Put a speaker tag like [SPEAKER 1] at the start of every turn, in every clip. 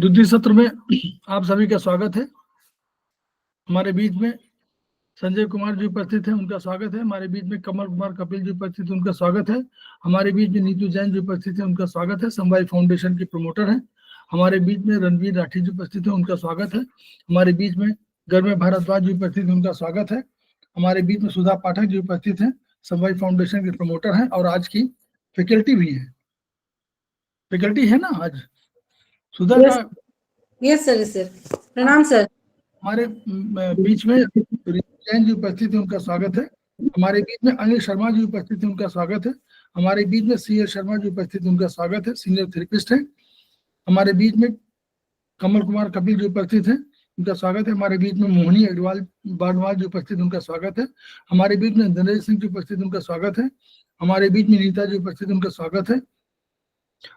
[SPEAKER 1] द्वितीय सत्र में आप सभी का स्वागत है। हमारे बीच में संजय कुमार जी उपस्थित हैं, उनका स्वागत है। हमारे बीच में कमल कुमार कपिल जी उपस्थित हैं, उनका स्वागत है। हमारे बीच में नीतू जैन जी उपस्थित हैं, उनका स्वागत है। समवाय फाउंडेशन के प्रमोटर हैं। हमारे बीच में रणवीर राठी जी उपस्थित हैं, उनका स्वागत है। हमारे बीच में गर्मे भारद्वाज जी उपस्थित हैं, उनका स्वागत है। हमारे बीच में सुधा पाठक जी उपस्थित हैं, समवाय फाउंडेशन के प्रमोटर हैं और आज की फैकल्टी भी है। फैकल्टी है ना आज सुधा का?
[SPEAKER 2] Yes sir. प्रणाम सर।
[SPEAKER 1] हमारे बीच में जैन जी उपस्थित है, उनका स्वागत है। हमारे बीच में अनिल शर्मा जी उपस्थित है, उनका स्वागत है। हमारे बीच में सी एस शर्मा जी उपस्थित है, उनका स्वागत है, सीनियर थेरेपिस्ट है। हमारे बीच में कमल कुमार कपिल जी उपस्थित है, उनका स्वागत है। हमारे बीच में मोहनी अग्रवाल बारनवाल जी उपस्थित, उनका स्वागत है। हमारे बीच में नरेश सिंह जी उपस्थित, उनका स्वागत है। हमारे बीच में नीता जी उपस्थित, उनका स्वागत है।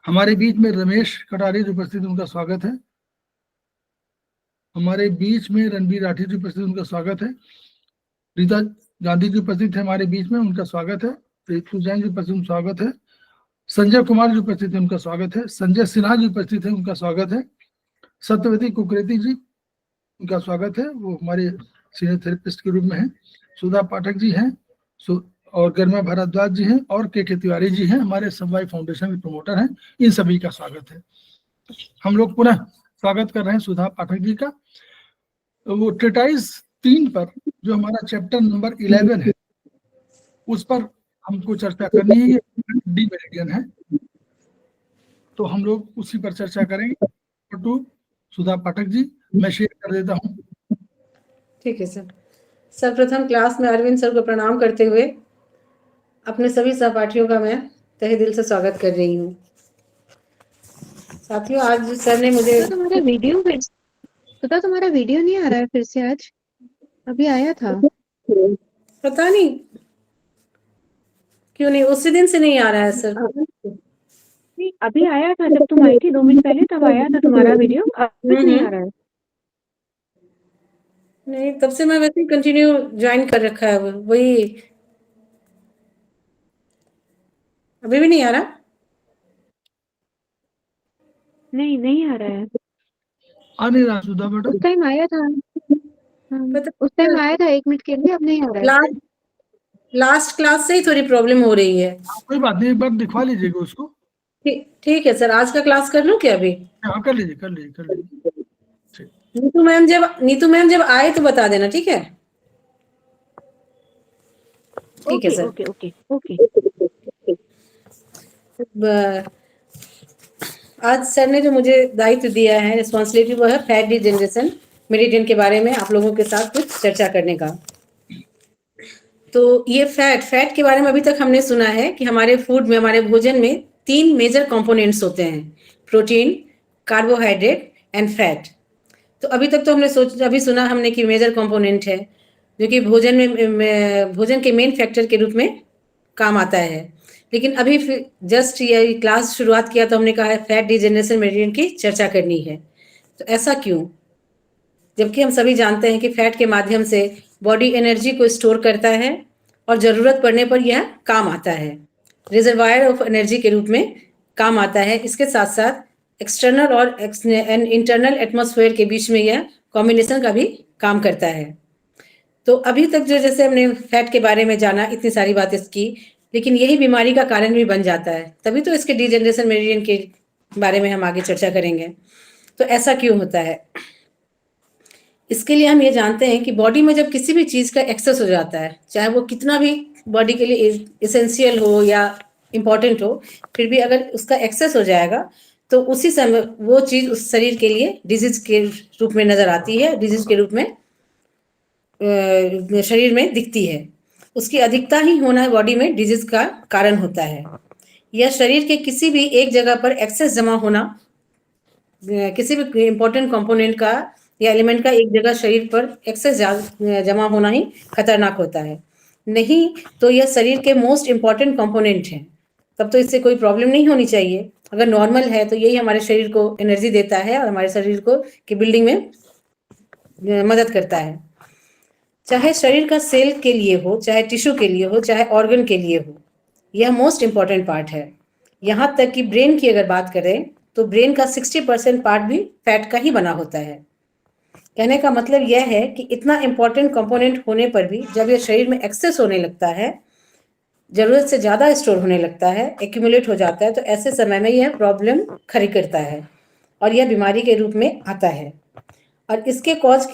[SPEAKER 1] हमारे बीच में रमेश कटारे जी उपस्थित, उनका स्वागत है। हमारे बीच में रणवीर राठी जी उपस्थित, उनका स्वागत है। रीता गांधी जी उपस्थित है हमारे बीच में, उनका स्वागत है। ऋतु जैन जी उपस्थित, स्वागत है। संजय कुमार जी उपस्थित है, उनका स्वागत है। संजय सिन्हा जी उपस्थित है, उनका स्वागत है। सत्यवती कुकरेती जी, उनका स्वागत है, वो हमारे सीनियर थेरेपिस्ट के रूप में है। सुधा पाठक जी हैं और गर्मा भारद्वाज जी हैं और के तिवारी जी हैं, हमारे समवाय फाउंडेशन के प्रमोटर हैं। इन सभी का स्वागत है। हम लोग पुनः स्वागत कर रहे हैं सुधा पाठक जी का। वो ट्रेटाइज 3 पर जो हमारा चैप्टर नंबर 11 है, उस पर हमको चर्चा करनी है। ये डी मेरिडियन है, तो हम लोग उसी पर चर्चा करेंगे। टू सुधा पाठक जी, मैं शेयर कर देता हूँ।
[SPEAKER 2] ठीक है सर। सर्वप्रथम क्लास में अरविंद सर को प्रणाम करते हुए अपने सभी सहपाठियों का मैं तहे दिल से स्वागत कर रही हूँ। साथियों, आज सर ने मुझे
[SPEAKER 3] तुम्हारा वीडियो नहीं आ रहा है फिर से आज? अभी आया था,
[SPEAKER 2] पता नहीं क्यों नहीं, उसी दिन से नहीं आ रहा है सर।
[SPEAKER 3] नहीं अभी आया था, जब तुम आई थी 2 मिनट पहले तब आया था तुम्हारा वीडियो। अभी नहीं आ रहा है।
[SPEAKER 2] नहीं, तब से मैं वैसे ही कंटिन्यू ज्वाइन कर रखा है, वही अभी भी नहीं आ रहा।
[SPEAKER 3] नहीं आ रहा है।
[SPEAKER 1] आ नहीं रहा सुधा बेटा?
[SPEAKER 3] उस टाइम आया था, उस टाइम आया था 1 मिनट के लिए, अब नहीं आ रहा है।
[SPEAKER 2] लास्ट क्लास से ही थोड़ी प्रॉब्लम हो रही है।
[SPEAKER 1] कोई बात नहीं, एक बार दिखवा लीजिएगा उसको।
[SPEAKER 2] ठीक है सर, आज का क्लास कर लूं क्या अभी?
[SPEAKER 1] हाँ कर लीजिए।
[SPEAKER 2] नीतू मैम जब आए तो बता देना, ठीक है? ठीक है सर।
[SPEAKER 3] ओके।
[SPEAKER 2] आज सर ने जो मुझे दायित्व दिया है, रिस्पॉन्सिबिलिटी, वो है फैट डिजेनरेशन मेरिडियन के बारे में आप लोगों के साथ कुछ चर्चा करने का। तो ये फैट के बारे में अभी तक हमने सुना है कि हमारे फूड में, हमारे भोजन में 3 मेजर कंपोनेंट्स होते हैं: प्रोटीन, कार्बोहाइड्रेट एंड फैट। तो अभी तक तो अभी सुना हमने कि मेजर कंपोनेंट है, जो कि भोजन के मेन फैक्टर के रूप में काम आता है। लेकिन अभी जस्ट ये क्लास शुरुआत किया तो हमने कहा है फैट डिजेनरेशन मेरिडियन की चर्चा करनी है। तो ऐसा क्यों, जबकि हम सभी जानते हैं कि फैट के माध्यम से बॉडी एनर्जी को स्टोर करता है और ज़रूरत पड़ने पर यह काम आता है, रिजर्वायर ऑफ एनर्जी के रूप में काम आता है। इसके साथ साथ एक्सटर्नल और इंटरनल एटमॉस्फेयर के बीच में यह कॉम्बिनेशन का भी काम करता है। तो अभी तक जो जैसे हमने फैट के बारे में जाना, इतनी सारी बातें की, लेकिन यही बीमारी का कारण भी बन जाता है। तभी तो इसके डिजेनरेशन मेरिडियन के बारे में हम आगे चर्चा करेंगे। तो ऐसा क्यों होता है, इसके लिए हम ये जानते हैं कि बॉडी में जब किसी भी चीज़ का एक्सेस हो जाता है, चाहे वो कितना भी बॉडी के लिए एसेंशियल हो या इम्पॉर्टेंट हो, फिर भी अगर उसका एक्सेस हो जाएगा तो उसी समय वो चीज़ उस शरीर के लिए डिजीज के रूप में नजर आती है, डिजीज के रूप में शरीर में दिखती है। उसकी अधिकता ही होना बॉडी में डिजीज का कारण होता है। यह शरीर के किसी भी एक जगह पर एक्सेस जमा होना, किसी भी इम्पोर्टेंट कंपोनेंट का या एलिमेंट का एक जगह शरीर पर एक्सेस जमा होना ही खतरनाक होता है। नहीं तो यह शरीर के मोस्ट इम्पॉर्टेंट कंपोनेंट है, तब तो इससे कोई प्रॉब्लम नहीं होनी चाहिए। अगर नॉर्मल है तो यही हमारे शरीर को एनर्जी देता है और हमारे शरीर को की बिल्डिंग में मदद करता है। चाहे शरीर का सेल के लिए हो, चाहे टिश्यू के लिए हो, चाहे ऑर्गन के लिए हो, यह मोस्ट इम्पॉर्टेंट पार्ट है। यहाँ तक कि ब्रेन की अगर बात करें तो ब्रेन का 60% पार्ट भी फैट का ही बना होता है। कहने का मतलब यह है कि इतना इंपॉर्टेंट कंपोनेंट होने पर भी जब यह शरीर में एक्सेस होने लगता है, जरूरत से ज्यादा स्टोर होने लगता है, एक्यूमुलेट हो जाता है, तो ऐसे समय में यह प्रॉब्लम खड़ी करता है और यह बीमारी के रूप में आता है। और इसी कॉज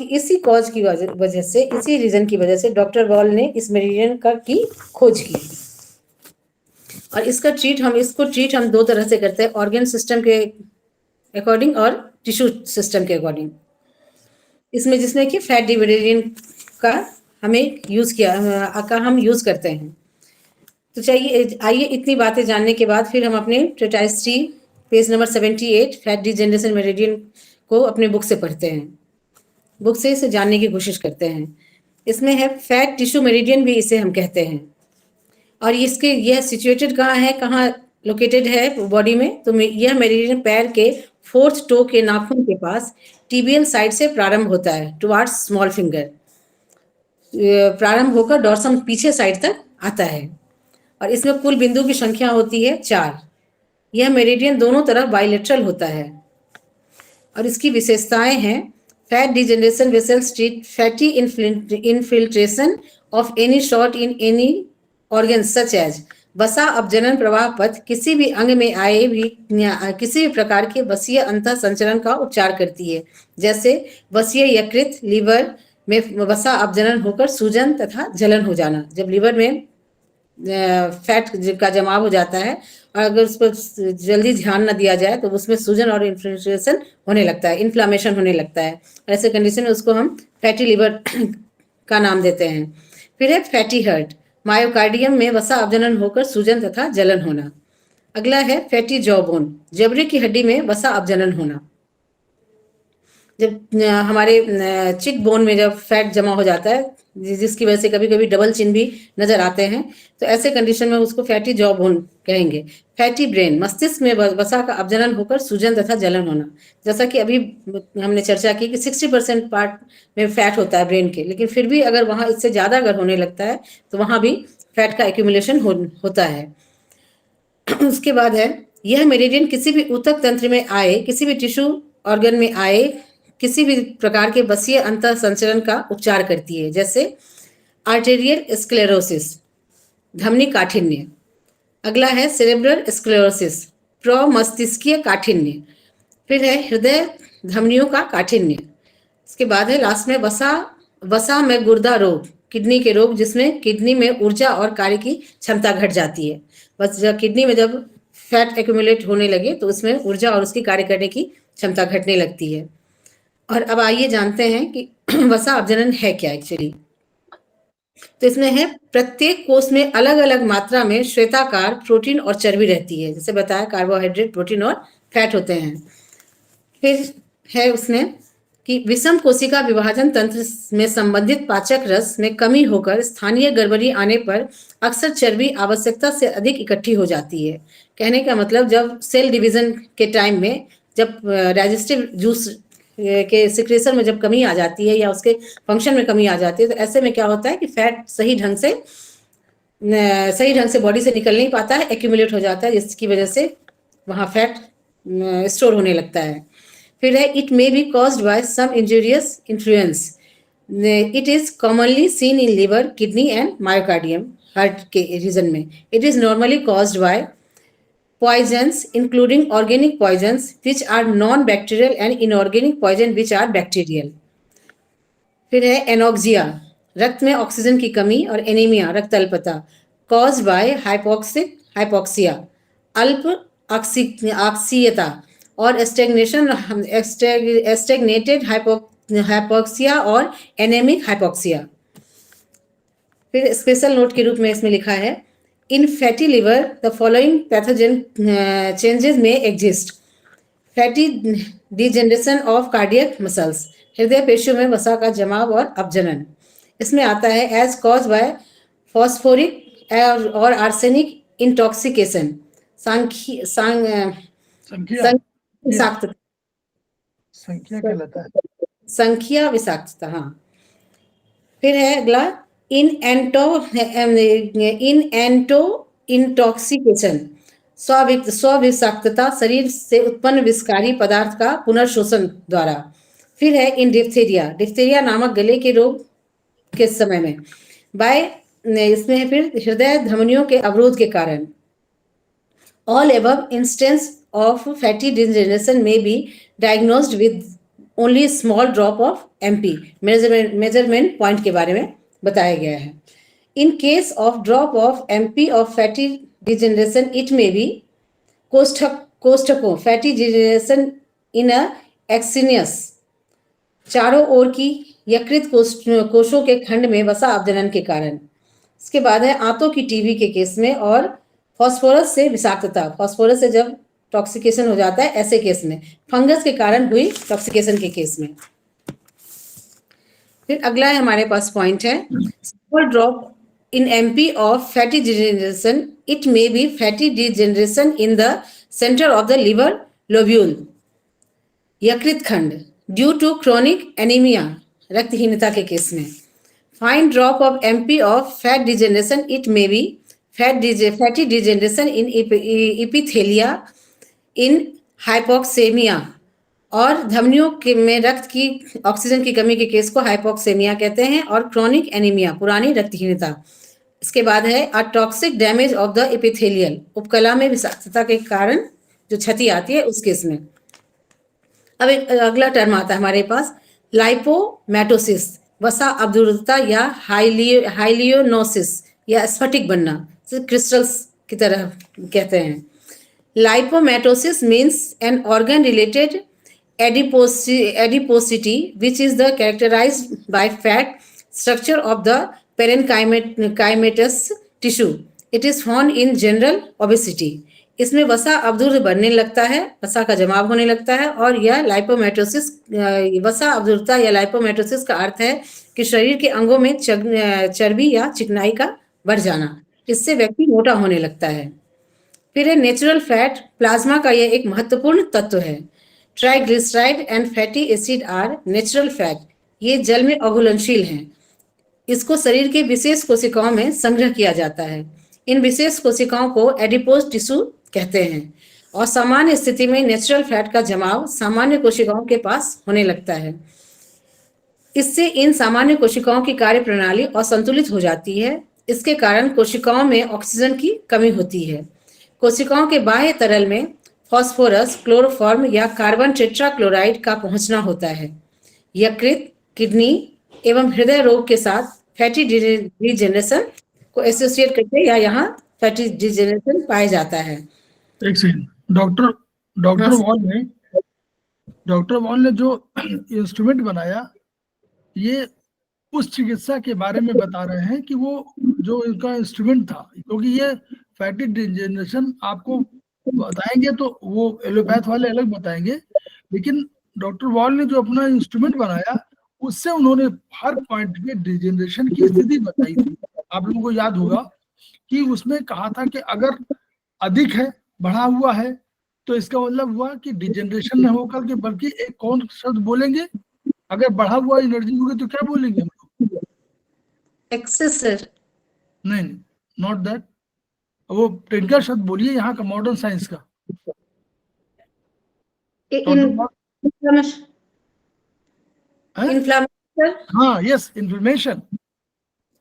[SPEAKER 2] की वजह से, इसी रीजन की वजह से डॉक्टर बॉल ने इस मेरिडियन की खोज की। और इसको ट्रीट हम दो तरह से करते हैं, ऑर्गन सिस्टम के अकॉर्डिंग और टिश्यू सिस्टम के अकॉर्डिंग। इसमें जिसमें कि फैट डी मेरिडियन का हम यूज करते हैं। तो चाहिए आइए इतनी बातें जानने के बाद फिर हम अपने ट्रेटाइज 3 page number 78 fat degeneration meridian को अपने बुक से पढ़ते हैं, बुक से इसे जानने की कोशिश करते हैं। इसमें है फैट टिश्यू मेरिडियन भी इसे हम कहते हैं। और यह सिचुएटेड कहाँ है, कहाँ लोकेटेड है बॉडी में, तो यह मेरिडियन पैर के 4th टो के नाखून के पास टिबियल साइड से प्रारंभ होता है टुवार्ड्स स्मॉल फिंगर, प्रारंभ होकर डॉर्सम पीछे साइड तक आता है। और इसमें कुल बिंदु की संख्या होती है 4। यह मेरिडियन दोनों तरफ बाइलेटरल होता है। और इसकी विशेषताएं हैं fat degeneration vessels treat fatty infiltration of any short in any organ such as वसा अपजनन प्रवाह पथ किसी भी अंग में आए भी किसी भी प्रकार के वसीय अंतः संचरण का उपचार करती है, जैसे वसीय यकृत, लीवर में वसा अपजनन होकर सूजन तथा जलन हो जाना। जब लीवर में फैट का जमाव हो जाता है और अगर उस पर जल्दी ध्यान न दिया जाए तो उसमें सूजन और इन्फ्लेमेशन होने लगता है, इन्फ्लामेशन होने लगता है। ऐसे कंडीशन में उसको हम फैटी लीवर का नाम देते हैं। फिर है फैटी हार्ट, मायोकार्डियम में वसा अपजनन होकर सूजन तथा जलन होना। अगला है फैटी जॉबोन, जबड़े की हड्डी में वसा अपजनन होना। जब हमारे चिक बोन में जब फैट जमा हो जाता है, जिसकी वजह से कभी कभी डबल चिन भी नजर आते हैं, तो ऐसे कंडीशन में उसको फैटी जॉ बोन कहेंगे। फैटी ब्रेन, मस्तिष्क में वसा का अपजनन होकर सूजन तथा जलन होना। जैसा कि अभी हमने चर्चा की कि 60% पार्ट में फैट होता है ब्रेन के, लेकिन फिर भी अगर वहाँ इससे ज्यादा अगर होने लगता है तो वहाँ भी फैट का एक्यूमुलेशन होता है। उसके बाद है यह मेरिडियन किसी भी ऊतक तंत्र में आए, किसी भी टिश्यू ऑर्गन में आए, किसी भी प्रकार के वसीय अंतः संचरण का उपचार करती है, जैसे आर्टेरियल स्क्लेरोसिस, धमनी काठिन्य। अगला है सेरेब्रल स्क्लेरोसिस, प्रमस्तिष्कीय काठिन्य। फिर है हृदय धमनियों का काठिन्य। इसके बाद है लास्ट में वसा में गुर्दा रोग, किडनी के रोग, जिसमें किडनी में ऊर्जा और कार्य की क्षमता घट जाती है। बस जब किडनी में जब फैट एक्यूमुलेट होने लगे तो उसमें ऊर्जा और उसकी कार्य करने की क्षमता घटने लगती है। और अब आइए जानते हैं कि वसा अपजनन है क्या एक्चुअली। तो इसमें है प्रत्येक कोष में अलग अलग मात्रा में श्वेताकार प्रोटीन और चर्बी रहती है, जैसे बताया कार्बोहाइड्रेट, प्रोटीन और फैट होते हैं। फिर है उसमें कि विषम कोशिका विभाजन तंत्र में संबंधित पाचक रस में कमी होकर स्थानीय गड़बड़ी आने पर अक्सर चर्बी आवश्यकता से अधिक इकट्ठी हो जाती है। कहने का मतलब जब सेल डिवीजन के टाइम में जब डाइजेस्टिव जूस के सिक्रेशन में जब कमी आ जाती है या उसके फंक्शन में कमी आ जाती है, तो ऐसे में क्या होता है कि फैट सही ढंग से बॉडी से निकल नहीं पाता है, एक्यूमुलेट हो जाता है, जिसकी वजह से वहाँ फैट स्टोर होने लगता है। फिर है it may be caused by some injurious influence, it is commonly seen in liver, kidney and myocardium, heart के रीजन में। It is normally caused by poisons including organic poisons which are non-bacterial and inorganic poison which are bacterial। फिर है anoxia, रक्त में oxygen की कमी, और anaemia, रक्त अल्पता, caused by हाइपोक्सिया, अल्प ऑक्सीयता, और स्टेग्नेटेड हाइपोक्सिया और एनेमिक हाइपोक्सिया। फिर स्पेशल नोट के रूप में इसमें लिखा है In fatty liver, the following pathogen changes may exist. Fatty degeneration of cardiac muscles, हृदय पेशियों में वसा का जमाव और अपजनन। इसमें आता है as caused by phosphoric और arsenic intoxication, संख्या विषाक्तता। हाँ, फिर है अगला इंटॉक्सिकेशन, स्व-विषाक्तता शरीर से उत्पन्न विषकारी पदार्थ का पुनर्शोषण द्वारा। फिर है इन डिप्थीरिया नामक गले के रोग के समय में इसमें है फिर हृदय धमनियों के अवरोध के कारण। All above instance of fatty degeneration may be diagnosed with only small drop of MP measurement point के बारे में बताया गया है। In case of drop of MP of fatty degeneration, it may be कोष्ठकों fatty degeneration in a axinus चारों ओर की यकृत कोशों के खंड में वसा अवजनन के कारण। इसके बाद है आंतों की टीबी के केस में और फास्फोरस से विषाक्तता, फास्फोरस से जब टॉक्सिकेशन हो जाता है ऐसे केस में, फंगस के कारण हुई टॉक्सिकेशन के केस में। फिर अगला है हमारे पास पॉइंट है small drop in MP of fatty degeneration, it may be fatty degeneration in the centre of the liver lobule यकृत खंड ड्यू टू क्रोनिक एनीमिया रक्तहीनता के केस में। Fine drop of MP of fat degeneration, it may be fatty degeneration in epithelia in hypoxaemia और धमनियों में रक्त की ऑक्सीजन की कमी के केस को हाइपोक्सेमिया कहते हैं और क्रोनिक एनीमिया पुरानी रक्तहीनता। इसके बाद है a toxic damage of the epithelial उपकला में विषाक्तता के कारण जो क्षति आती है उस केस में। अब एक अगला टर्म आता है हमारे पास लाइपोमैटोसिस वसा अवरुद्धता या हाइलियोनोसिस या स्फटिक बनना, क्रिस्टल्स की तरह कहते हैं। Lipomatosis means an organ related adiposity which is the characterized by fat structure of the parenchymatous tissue. It is found in general obesity. इसमें वसा अवरुद्ध बढ़ने लगता है, वसा का जमाव होने लगता है और यह लाइपोमैटोसिस वसा अवरुद्धता या लाइपोमैटोसिस का अर्थ है कि शरीर के अंगों में चर्बी या चिकनाई का बढ़ जाना, इससे व्यक्ति मोटा होने लगता है। फिर है नेचुरल फैट, प्लाज्मा का यह एक महत्वपूर्ण तत्व है। Triglyceride and fatty acid are natural fat, ये जल में अघुलनशील हैं। इसको शरीर के विशेष कोशिकाओं में संग्रह किया जाता है। इन विशेष कोशिकाओं को एडिपोज टिश्यू कहते हैं और सामान्य स्थिति में नेचुरल फैट का जमाव सामान्य कोशिकाओं के पास होने लगता है। इससे इन सामान्य कोशिकाओं की कार्य प्रणाली असंतुलित हो जाती है। इसके कारण कोशिकाओं में ऑक्सीजन की कमी होती है। कोशिकाओं के बाह्य तरल में फास्फोरस, क्लोरोफॉर्म या कार्बन टेट्राक्लोराइड का पहुंचना होता है। यकृत, किडनी एवं हृदय रोग के साथ फैटी डिजेनरेशन को एसोसिएट करके या यहाँ फैटी डिजेनरेशन पाया जाता है।
[SPEAKER 1] एक सेकंड, डॉक्टर वॉल ने जो इंस्ट्रूमेंट बनाया ये उस चिकित्सा के बारे में बता रहे हैं कि वो जो इनका इंस्ट्रूमेंट था, क्योंकि ये फैटी डिजेनरेशन आपको बताएंगे तो वो एलोपैथ वाले अलग बताएंगे, लेकिन डॉक्टर वॉल ने जो अपना इंस्ट्रूमेंट बनाया उससे उन्होंने हर पॉइंट पे डिजेनरेशन की स्थिति बताई थी। आप लोगों को याद होगा कि उसमें कहा था कि अगर अधिक है, बढ़ा हुआ है, तो इसका मतलब हुआ कि डिजेनरेशन न होकर के बल्कि एक कौन शब्द बोलेंगे, अगर बढ़ा हुआ एनर्जी होगी तो क्या बोलेंगे हम लोग?
[SPEAKER 2] Access sir.
[SPEAKER 1] नहीं, नॉट दैट, वो टेक्निकल शब्द बोलिए यहाँ का, मॉडर्न साइंस का।
[SPEAKER 2] इन्फ्लेमेशन।
[SPEAKER 1] हाँ, यस, इन्फ्लेमेशन।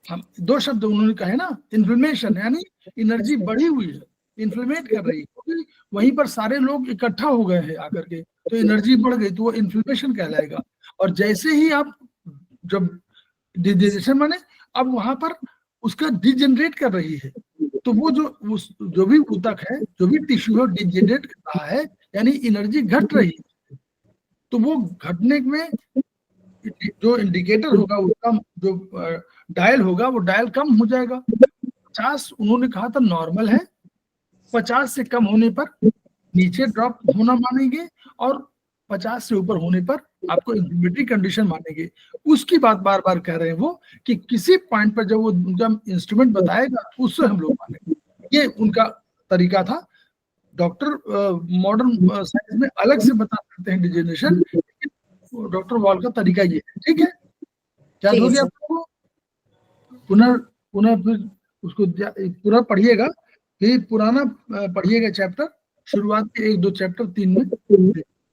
[SPEAKER 1] हम दो शब्द उन्होंने कहे ना, इन्फ्लेमेशन यानी एनर्जी बढ़ी हुई है, इन्फ्लेमेट कर रही है, क्योंकि वहीं पर सारे लोग इकट्ठा हो गए हैं आकर के, तो एनर्जी बढ़ गई तो वो इन्फ्लेमेशन कहलाएगा। और जैसे ही आप जब डिजेनरेशन माने अब वहां पर उसका डिजेनरेट कर रही है, तो वो जो भी ऊतक है, जो भी टिश्यू है डिजेनरेट कर रहा है, यानी एनर्जी घट रही है। तो वो घटने में जो इंडिकेटर होगा उसका जो डायल होगा वो डायल कम हो जाएगा। 50 उन्होंने कहा था नॉर्मल है, 50 से कम होने पर नीचे ड्रॉप होना मानेंगे और 50 से ऊपर होने पर आपको इंफ्लेमेटरी कंडीशन मानेंगे। उसकी बात बार बार कह रहे हैं वो कि किसी पॉइंट पर जब वो उनका इंस्ट्रूमेंट बताएगा उससे हम लोग मानेंगे। ये उनका तरीका था। डॉक्टर मॉडर्न साइंस में अलग से बता सकते हैं डिजेनरेशन, डॉक्टर वॉल का तरीका ये है। ठीक है, याद हो गया आपको? पुनः फिर उसको पुनः पढ़िएगा ये पुराना पढ़िएगा चैप्टर, शुरुआत के 1-2 चैप्टर 3 में,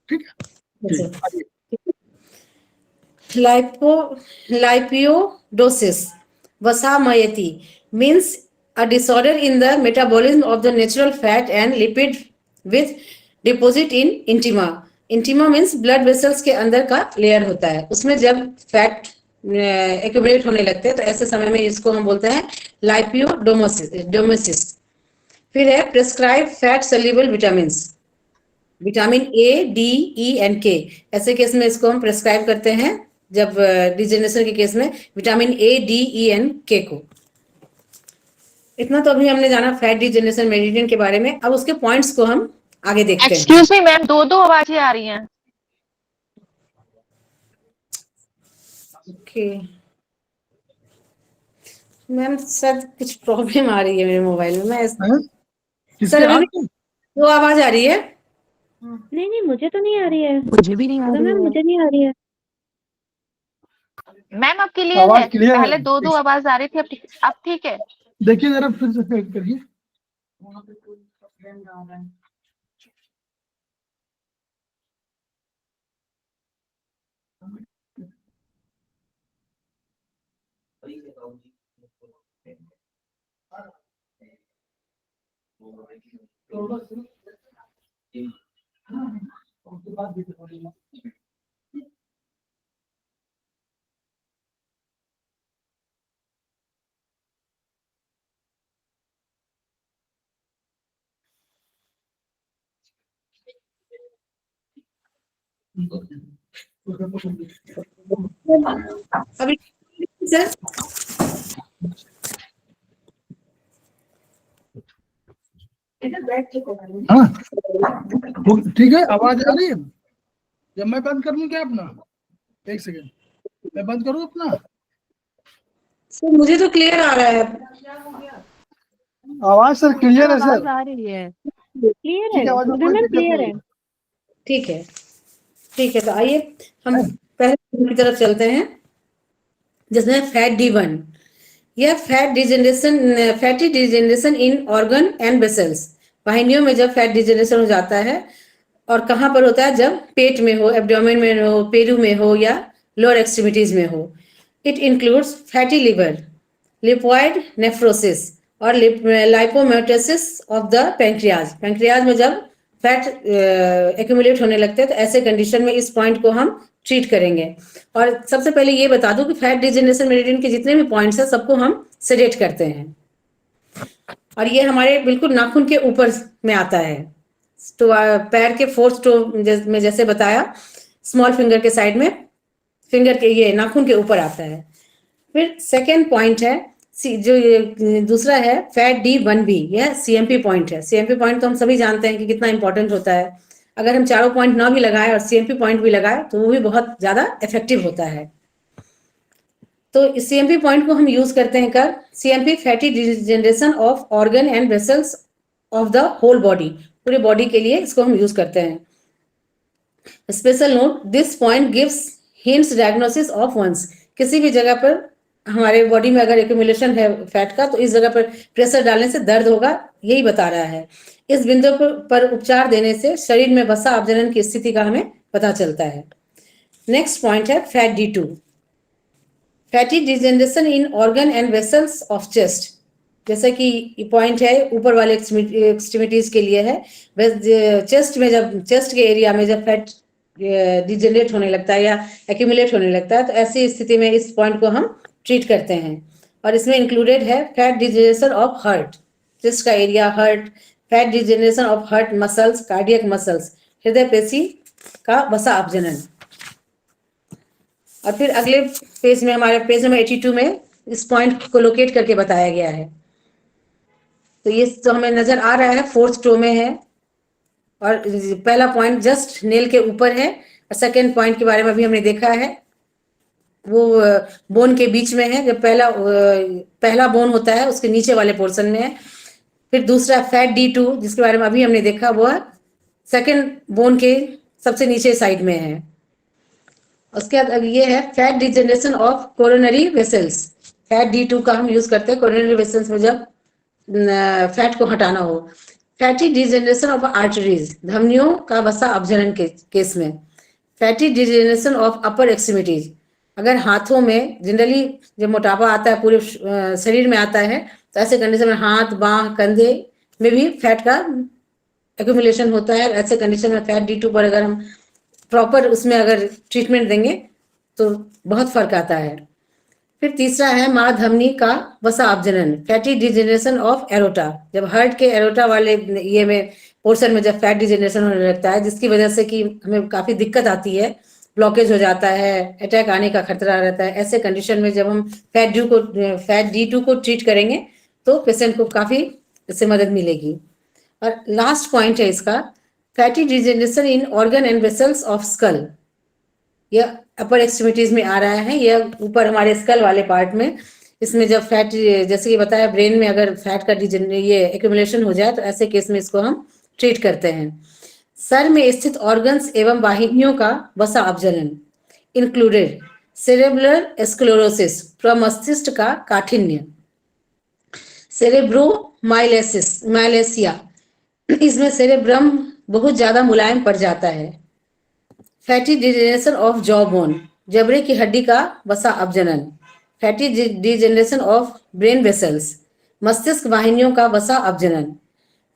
[SPEAKER 1] ठीक है। ठीक, आइए।
[SPEAKER 2] Lipodosis vasamyati means a disorder in the metabolism of the natural fat and lipid with deposit in intima. Intima means blood vessels के अंदर का लेयर होता है, उसमें जब फैट एक्यूमुलेट होने लगते हैं तो ऐसे समय में इसको हम बोलते हैं लाइपियोडोमोसिस। फिर है prescribe fat soluble vitamins, vitamin A, D, E and के, ऐसे केस में इसको हम प्रेस्क्राइब करते हैं जब डिजेनरेशन के केस में vitamin A, D, E and के को। इतना तो अभी हमने जाना फैट डिजेनरेशन मेडिटेशन के बारे में। अब उसके पॉइंट्स को हम आगे देखते हैं।
[SPEAKER 4] एक्सक्यूज मी मैम, दो आवाजें आ रही हैं।
[SPEAKER 2] ओके मैम, सर कुछ प्रॉब्लम आ रही है मेरे मोबाइल में। मैं
[SPEAKER 1] हैं? किसके
[SPEAKER 2] सर
[SPEAKER 1] हाथ
[SPEAKER 2] अभी
[SPEAKER 1] में?
[SPEAKER 2] दो आवाज आ रही है।
[SPEAKER 3] नहीं मुझे तो नहीं आ रही है।
[SPEAKER 4] मुझे भी नहीं आ
[SPEAKER 3] अगर
[SPEAKER 4] रही
[SPEAKER 3] मैम
[SPEAKER 4] है
[SPEAKER 3] मुझे नहीं आ रही है।
[SPEAKER 4] मैम। अब क्लियर
[SPEAKER 1] आवाज
[SPEAKER 4] है?
[SPEAKER 1] क्लियर है।
[SPEAKER 4] पहले दो आवाज आ रही थी, अब ठीक है।
[SPEAKER 1] देखिए जरा फिर से चेक करिए।
[SPEAKER 2] अभी सर
[SPEAKER 1] हाँ ठीक है, आवाज आ रही है। जब मैं बंद कर लूँ क्या अपना? एक सेकेंड, मैं बंद करूँ अपना?
[SPEAKER 2] सर मुझे तो क्लियर आ रहा है।
[SPEAKER 1] आवाज सर क्लियर है सर।
[SPEAKER 4] आ रही है।
[SPEAKER 3] क्लियर
[SPEAKER 1] ठीक
[SPEAKER 3] है,
[SPEAKER 1] है, आवाज में
[SPEAKER 3] अगर
[SPEAKER 1] कोई
[SPEAKER 3] मैम
[SPEAKER 1] दिक्कत
[SPEAKER 3] क्लियर
[SPEAKER 1] नहीं
[SPEAKER 3] है।
[SPEAKER 1] है।
[SPEAKER 2] ठीक है, ठीक है, तो आइए हम पहले की तरफ चलते हैं जिसमें फैट D1। यह fat degeneration, fatty degeneration in organ and vessels, वाहिनियों में जब फैट डिजेनरेशन हो जाता है और कहाँ पर होता है? जब पेट में हो, एब्डोमेन में हो, पेरू में हो या लोअर एक्सट्रीमिटीज में हो। It includes fatty liver, lipoid nephrosis और लाइपोमायोसिस ऑफ द पैंक्रियाज। पैंक्रियाज में जब फैट एक्यूमुलेट होने लगते हैं तो ऐसे कंडीशन में इस पॉइंट को हम ट्रीट करेंगे। और सबसे पहले ये बता दूं कि फैट डिजेनरेशन मेडिटेशन के जितने भी पॉइंट्स हैं सबको हम सेडेट करते हैं, और ये हमारे बिल्कुल नाखून के ऊपर में आता है। तो पैर के फोर्थ टो में जैसे बताया, स्मॉल फिंगर के साइड में, फिंगर के ये नाखून के ऊपर आता है। फिर सेकेंड पॉइंट है जो ये दूसरा है फैट D1B, यह CMP पॉइंट है। CMP पॉइंट तो हम सभी जानते हैं कि कितना इंपॉर्टेंट होता है। अगर हम चारों पॉइंट ना भी लगाए और CMP पॉइंट भी लगाए तो वो भी बहुत ज्यादा इफेक्टिव होता है। तो इस CMP पॉइंट को हम यूज करते हैं कर CMP fatty degeneration of organ and vessels of the whole body, पूरे बॉडी के लिए इसको हम यूज करते हैं। Special note, this point gives hints diagnosis of ones. किसी भी जगह पर हमारे बॉडी में अगर एक्यूमुलेशन है फैट का तो इस जगह पर प्रेशर डालने से दर्द होगा, यही बता रहा है। इस बिंदु पर उपचार देने से शरीर में वसा अपजनन की स्थिति का हमें पता चलता है। नेक्स्ट पॉइंट है fat D2, fatty degeneration in organ and vessels of chest. जैसे कि पॉइंट है ऊपर वाले एक्सट्रीमिटीज के लिए है, चेस्ट में जब, चेस्ट के एरिया में जब फैट डिजेनरेट होने लगता है या एक्यूमुलेट होने लगता है तो ऐसी स्थिति में इस पॉइंट को हम ट्रीट करते हैं। और इसमें इंक्लूडेड है fat degeneration of heart, chest का area, heart, fat degeneration of heart muscles, cardiac muscles, हृदय पेशी का वसा अपजनन। और फिर अगले पेज में, हमारे पेज नंबर 82 में इस पॉइंट को लोकेट करके बताया गया है। तो ये तो हमें नजर आ रहा है, फोर्थ टो में है, और पहला पॉइंट जस्ट नेल के ऊपर है, और सेकेंड पॉइंट के बारे में भी हमने देखा है, वो बोन के बीच में है। जब पहला बोन होता है उसके नीचे वाले पोर्शन में है। फिर दूसरा फैट D2 जिसके बारे में अभी हमने देखा, वो सेकेंड बोन के सबसे नीचे साइड में है। उसके बाद ये है fat degeneration of coronary vessels. Fat D2 का हम यूज करते हैं कोरोनरी वेसल्स में जब फैट को हटाना हो। फैटी डिजेनरेशन ऑफ आर्टरीज, धमनियों का वसा अपजनन के केस में। Fatty degeneration of upper extremities, अगर हाथों में जनरली जब मोटापा आता है पूरे शरीर में आता है, तो ऐसे कंडीशन में हाथ, बाह, कंधे में भी फैट का एक्यूमुलेशन होता है। ऐसे कंडीशन में फैट D2 पर अगर हम प्रॉपर उसमें अगर ट्रीटमेंट देंगे तो बहुत फर्क आता है। फिर तीसरा है माँ धमनी का वसा अपजनन, फैटी डिजेनरेशन ऑफ एरोटा, जब हार्ट के एरोटा वाले ये में पोर्शन में जब फैट डिजेनरेशन होने लगता है, जिसकी वजह से कि हमें काफी दिक्कत आती है, ब्लॉकेज हो जाता है, अटैक आने का खतरा रहता है। ऐसे कंडीशन में जब हम फैट D2 को ट्रीट करेंगे तो पेशेंट को काफी इससे मदद मिलेगी। और लास्ट पॉइंट है इसका, fatty degeneration in organ and vessels of skull, यह अपर एक्सट्रीमिटीज में आ रहा है, यह ऊपर हमारे स्कल वाले पार्ट में। इसमें जब फैट, जैसे कि बताया, ब्रेन में अगर फैट का ये एक्यूमुलेशन हो जाए तो ऐसे केस में इसको हम ट्रीट करते हैं। सर में स्थित ऑर्गन्स एवं वाहिनियों का वसा अपजनन इंक्लूडेड सेरेब्रल स्क्लेरोसिस, प्रमस्तिष्क का काठिन्य, माइलेसिया, इसमें सेरेब्रम बहुत ज्यादा मुलायम पड़ जाता है। Fatty degeneration of jaw bone, जबड़े की हड्डी का वसा अपजनन। Fatty degeneration of brain vessels, मस्तिष्क वाहिनियों का वसा अपजनन।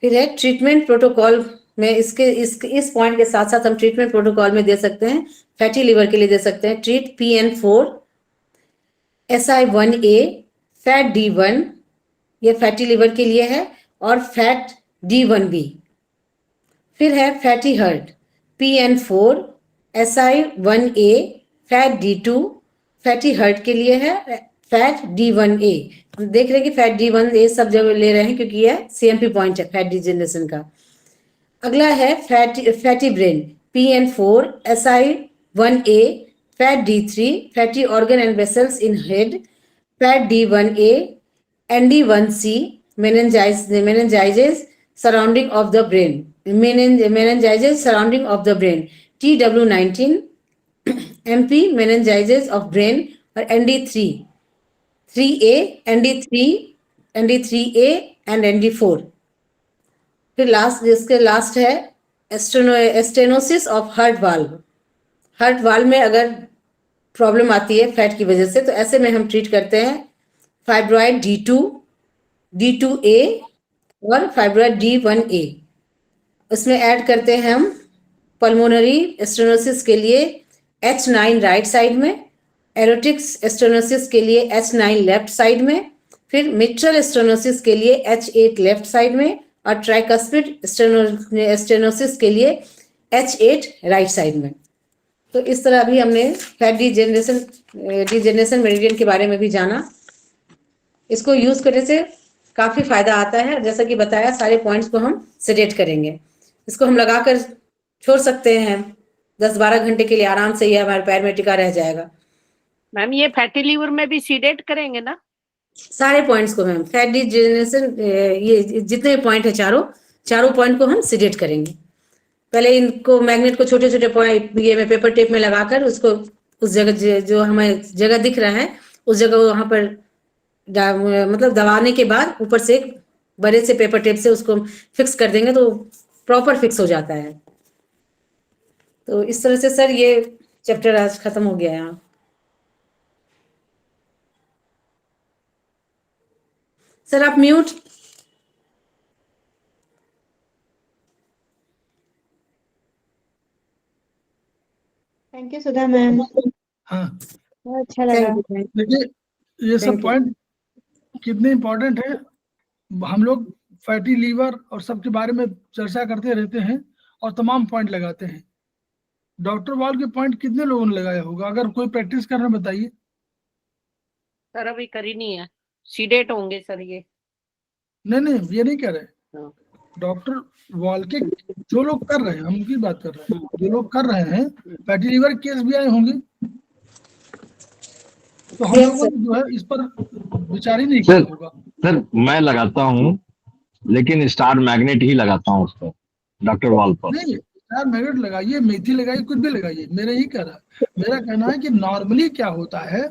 [SPEAKER 2] फिर है ट्रीटमेंट प्रोटोकॉल में, इस पॉइंट के साथ साथ हम ट्रीटमेंट प्रोटोकॉल में दे सकते हैं। फैटी लीवर के लिए दे सकते हैं treat PN4, SI1A, fat D1, ये फैटी लीवर के लिए है, और फैट D1B। फिर है fatty heart, PN4, SI1A, fat D2, fatty heart के लिए है, फैट D1A। हम देख रहे हैं कि फैट D1A सब जगह ले रहे हैं क्योंकि यह CMP पॉइंट है फैट डिजेनरेशन का। अगला है fatty brain, PN4, SI1A, fat D3, fatty organ and vessels in head, fat D1A, ND1C, meningitis surrounding of the brain, meningitis surrounding of the brain, TW19, MP, meningitis of brain, और ND3A, ND3A and ND4। फिर last है stenosis of heart valve. Heart valve में अगर problem आती है fat की वजह से, तो ऐसे में हम ट्रीट करते हैं फाइब्रॉइड D2A और फाइब्रॉइड D1A। उसमें ऐड करते हैं हम पल्मोनरी स्टेनोसिस के लिए H9 राइट साइड में, एरोटिक स्टेनोसिस के लिए H9 लेफ्ट साइड में, फिर मिट्रल स्टेनोसिस के लिए H8 लेफ्ट साइड में, और ट्राइकस्पिड स्टेनोसिस के लिए H8 राइट साइड में। तो इस तरह अभी हमने फैट डिजेनरेशन मेरिडियन के बारे में भी जाना। इसको यूज करने से काफी फायदा आता है। जैसा कि बताया, सारे पॉइंट्स को हम सेडेट करेंगे। इसको हम लगाकर छोड़ सकते हैं 10-12 घंटे के लिए आराम से, ये हमारे पैर में टिका रह जाएगा।
[SPEAKER 5] मैम ये फैटी लीवर में भी सीडेट करेंगे ना?
[SPEAKER 2] सारे पॉइंट्स को मैम, फैट डिजेनरेशन, ये जितने पॉइंट है चारों पॉइंट को हम सीडेट करेंगे। पहले इनको मैग्नेट को छोटे छोटे पॉइंट ये में पेपर टेप में लगाकर उसको उस जगह जो हमें जगह दिख रहा है उस जगह वहां पर मतलब दबाने के बाद ऊपर से एक बड़े से पेपर टेप से उसको फिक्स कर देंगे तो प्रॉपर फिक्स हो जाता है। तो इस तरह से सर ये चैप्टर आज खत्म हो गया यहाँ। सर आप mute.
[SPEAKER 3] Thank you Sudha ma'am,
[SPEAKER 1] हाँ
[SPEAKER 3] बहुत अच्छा लगा।
[SPEAKER 1] देखिए, ये सब
[SPEAKER 2] Thank you.
[SPEAKER 1] पॉइंट कितने इम्पोर्टेंट है। हम लोग फैटी लीवर और सबके बारे में चर्चा करते रहते हैं और तमाम पॉइंट लगाते हैं। डॉक्टर वाल के पॉइंट कितने लोगों ने लगाया होगा? अगर कोई प्रैक्टिस करना बताइए।
[SPEAKER 5] सर अभी करी नहीं है, सीडेट होंगे सर ये।
[SPEAKER 1] नहीं, ये नहीं कह रहे। डॉक्टर वॉल के जो लोग कर रहे हैं, हम उनकी बात कर रहे हैं। जो लोग कर रहे हैं, फैटी लीवर केस भी आए होंगे, तो हम लोगों ने जो है इस पर विचार ही नहीं किया होगा।
[SPEAKER 6] सर मैं लगाता हूँ, लेकिन स्टार मैग्नेट ही लगाता हूँ उस पर, डॉक्टर वॉल पर।
[SPEAKER 1] नहीं, स्टार मैग्नेट लगाइए, मेथी लगाइए, कुछ भी लगाइए, मेरा यही कह रहा है। मेरा कहना है कि नॉर्मली क्या होता है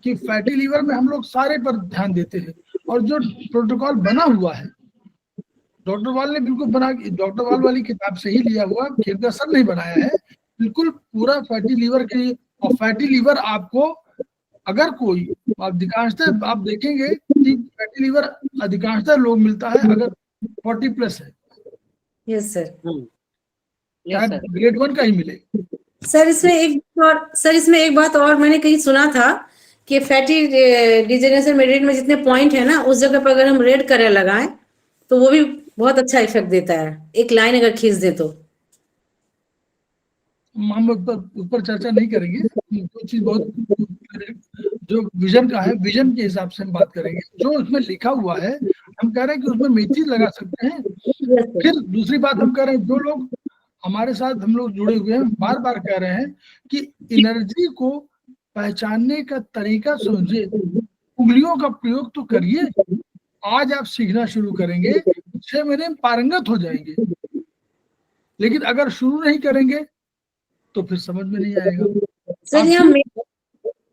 [SPEAKER 1] कि फैटी लीवर में हम लोग सारे पर ध्यान देते हैं और जो प्रोटोकॉल बना हुआ है डॉक्टर वाल ने बिल्कुल डॉक्टर वाल वाली किताब से ही लिया हुआ, खेमका सर नहीं बनाया है, बिल्कुल पूरा फैटी लीवर के लिए। और फैटी लीवर आपको अगर कोई अधिकांशतः आप देखेंगे कि फैटी लीवर अधिकांशतः लोग मिलता है अगर 40 प्लस है,
[SPEAKER 2] यस सर।
[SPEAKER 1] चाहे ग्रेड 1 का ही मिले।
[SPEAKER 2] सर इसमें एक बात और मैंने कहीं सुना था कि फैटी डिजेनरेशन मेडिटेशन में जितने पॉइंट है ना, उस जगह पर अगर हम रेड कलर लगाएं तो वो भी बहुत अच्छा इफेक्ट देता है, एक लाइन अगर खींच दे तो।
[SPEAKER 1] हम ऊपर चर्चा नहीं करेंगे, कुछ चीज बहुत जो विजन का है, विजन के हिसाब से हम बात करेंगे। जो उसमें लिखा हुआ है हम कह रहे हैं कि उसमें मेथी लगा सकते हैं। फिर दूसरी बात हम कह रहे हैं, जो लोग हमारे साथ हम लोग जुड़े हुए हैं, बार बार कह रहे हैं कि एनर्जी को पहचानने का तरीका समझिए, उंगलियों का प्रयोग तो करिए। आज आप सीखना शुरू करेंगे, 6 महीने में पारंगत हो जाएंगे, लेकिन अगर शुरू नहीं करेंगे तो फिर समझ में नहीं आएगा।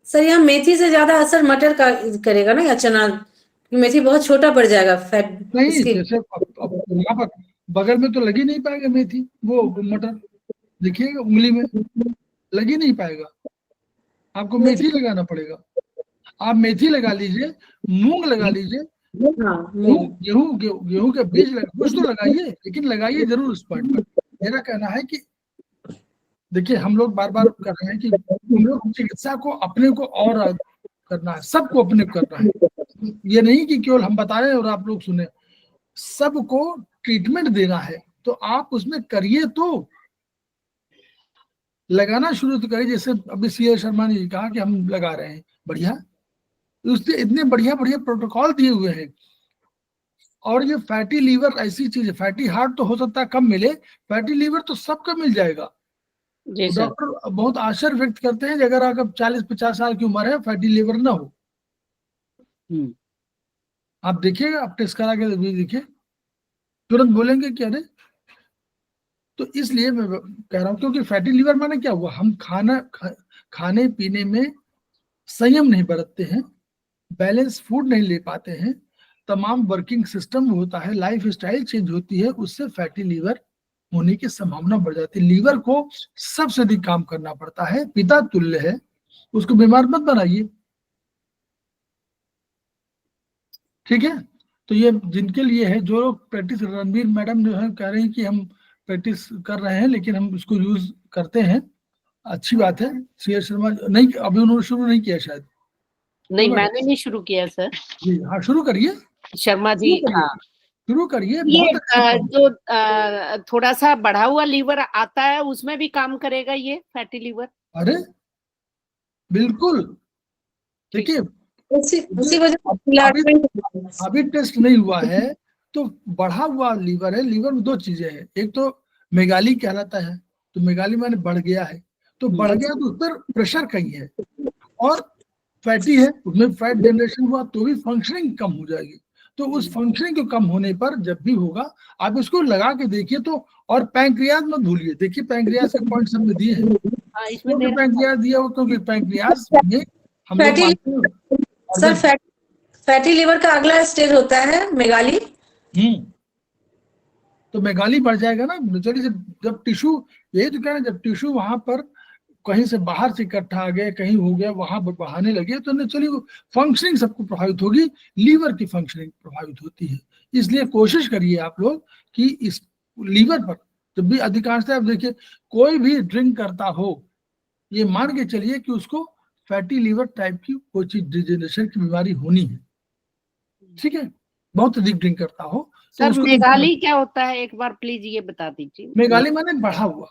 [SPEAKER 2] सर यहाँ मेथी से ज्यादा असर मटर का करेगा ना, या चना? मेथी बहुत छोटा पड़ जाएगा फैट
[SPEAKER 1] नहीं, जैसे वहां पर बगल में तो लगी नहीं पाएगा मेथी, वो मटर देखिएगा उंगली में लगी नहीं पाएगा, आपको मेथी लगाना पड़ेगा। आप मेथी लगा लीजिए, मूंग लगा लीजिए, गेहूं के बीज कुछ तो लगाइए, लेकिन लगाइए जरूर उस पॉइंट पर। मेरा कहना है कि देखिए, हम लोग बार बार कर रहे हैं कि हम लोग चिकित्सा को अपने को और करना है, सबको अपने को करना है। ये नहीं कि केवल हम बता रहे हैं और आप लोग सुने, सबको ट्रीटमेंट देना है। तो आप उसमें करिए, तो लगाना शुरू तो करिए। जैसे अभी सीए शर्मा ने कहा कि हम लगा रहे हैं, बढ़िया, उससे इतने बढ़िया बढ़िया प्रोटोकॉल दिए हुए हैं। और ये फैटी लीवर ऐसी चीज है, फैटी हार्ट तो हो सकता है कम मिले, फैटी लीवर तो सबका मिल जाएगा। डॉक्टर बहुत आश्चर्य व्यक्त करते हैं कि अगर अगर 40-50 साल की उम्र है, फैटी लीवर ना हो, आप देखिएगा, आप टेस्ट करा के देखिए, तुरंत बोलेंगे कि अरे। तो इसलिए मैं कह रहा हूं, क्योंकि फैटी लीवर माने क्या हुआ, हम खाने पीने में संयम नहीं बरतते हैं, बैलेंस फूड नहीं ले पाते हैं, तमाम वर्किंग सिस्टम होता है, लाइफ स्टाइल चेंज होती है, उससे फैटी लीवर होने की संभावना बढ़ जाती है। लीवर को सबसे अधिक काम करना पड़ता है, पिता तुल्य है, उसको बीमार मत बनाइए, ठीक है। तो ये जिनके लिए है, जो लोग प्रैक्टिस, रणबीर मैडम जो है कह रहे हैं कि हम प्रैक्टिस कर रहे हैं लेकिन हम उसको यूज करते हैं, अच्छी बात है। सीए शर्मा नहीं, अभी उन्होंने शुरू नहीं किया शायद।
[SPEAKER 5] नहीं, मैंने नहीं शुरू किया सर।
[SPEAKER 1] जी हाँ, शुरू करिए
[SPEAKER 5] शर्मा जी, हाँ
[SPEAKER 1] शुरू करिए।
[SPEAKER 5] ये जो थोड़ा सा बढ़ा हुआ लीवर आता है, उसमें भी काम करेगा ये फैटी लीवर?
[SPEAKER 1] अरे बिल्कुल, देखिए
[SPEAKER 2] उसी वजह
[SPEAKER 1] अभी टेस्ट नहीं हुआ है, तो बढ़ा हुआ लीवर है। लीवर में 2 चीजें हैं, एक तो मेगाली कहलाता है, तो मेगाली माने बढ़ गया है, तो बढ़ गया तो उस पर प्रेशर कहीं है, और फैटी है, उसमें फैट जनरेशन हुआ तो भी फंक्शनिंग कम हो जाएगी। तो उस फंक्शनिंग के कम होने पर जब भी होगा, आप इसको लगा के देखिए। तो और पैंक्रियाज मत भूलिए, देखिए पैंक्रियाज के पॉइंट सब में दिए हैं, इसमें पैंक्रियाज दिया हो, क्योंकि पैंक्रियाज में हम लोग
[SPEAKER 2] सर फैटी लीवर का अगला स्टेज होता है मेगाली।
[SPEAKER 1] तो मेगाली बढ़ जाएगा ना। चलिए, जब टिश्यू, यही तो कह रहे हैं, जब टिश्यू वहां पर कहीं से बाहर से इकट्ठा आ गया, कहीं हो गया, वहां बढ़ाने लगे, तो चलिए फंक्शनिंग सबको प्रभावित होगी, लीवर की फंक्शनिंग प्रभावित होती है। इसलिए कोशिश करिए आप लोग कि इस लीवर पर जब भी अधिकांशतः आप देखिए, कोई भी ड्रिंक करता हो, ये मान के चलिए कि उसको फैटी लीवर टाइप की कोई चीज, डिजेनरेशन की बीमारी होनी है, ठीक है, बहुत अधिक ड्रिंक करता हो।
[SPEAKER 5] सर मेगाली क्या होता है, एक बार प्लीज ये बता दीजिए।
[SPEAKER 1] मेगाली माने बढ़ा हुआ।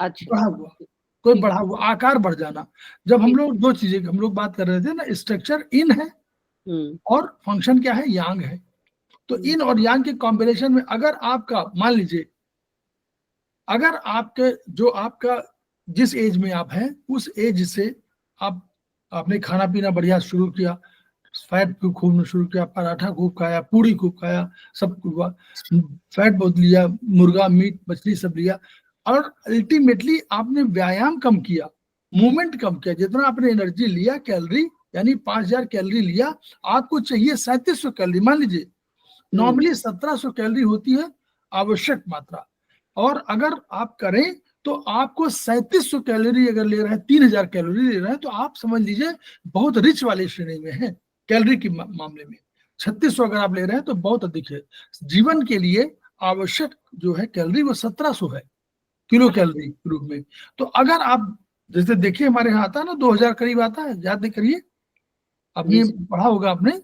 [SPEAKER 5] अच्छा,
[SPEAKER 1] बढ़ा हुआ, कोई बढ़ा हुआ आकार बढ़ जाना। जब हम लोग 2 चीजें हम लोग बात कर रहे थे ना, स्ट्रक्चर इन है और फंक्शन क्या है, यांग है। तो इन और यांग के कॉम्बिनेशन में अगर आपका, मान लीजिए, अगर आपके जो आपका जिस एज में आप हैं, उस एज से आपने खाना पीना बढ़िया शुरू किया, फैट खूब शुरू किया, पराठा खूब खाया, पूरी खूब खाया, सब हुआ, फैट बहुत लिया, मुर्गा मीट मछली सब लिया, और अल्टीमेटली आपने व्यायाम कम किया, मूवमेंट कम किया, जितना आपने एनर्जी लिया, कैलोरी यानी 5000 कैलोरी लिया, आपको चाहिए 3700 कैलोरी। मान लीजिए नॉर्मली 1700 कैलोरी होती है आवश्यक मात्रा, और अगर आप करें तो आपको 3700 कैलोरी अगर ले रहे हैं, 3000 कैलोरी ले रहे हैं, तो आप समझ लीजिए बहुत रिच वाली श्रेणी में है कैलोरी के मामले में। 3600 अगर आप ले रहे हैं तो बहुत अधिक है। जीवन के लिए आवश्यक जो है कैलोरी वो 1700 है किलो कैलोरी के रूप में। तो अगर आप जैसे देखिए हमारे यहाँ आता है ना 2000 करीब आता है, याद नहीं करिए, आपने पढ़ा होगा आपने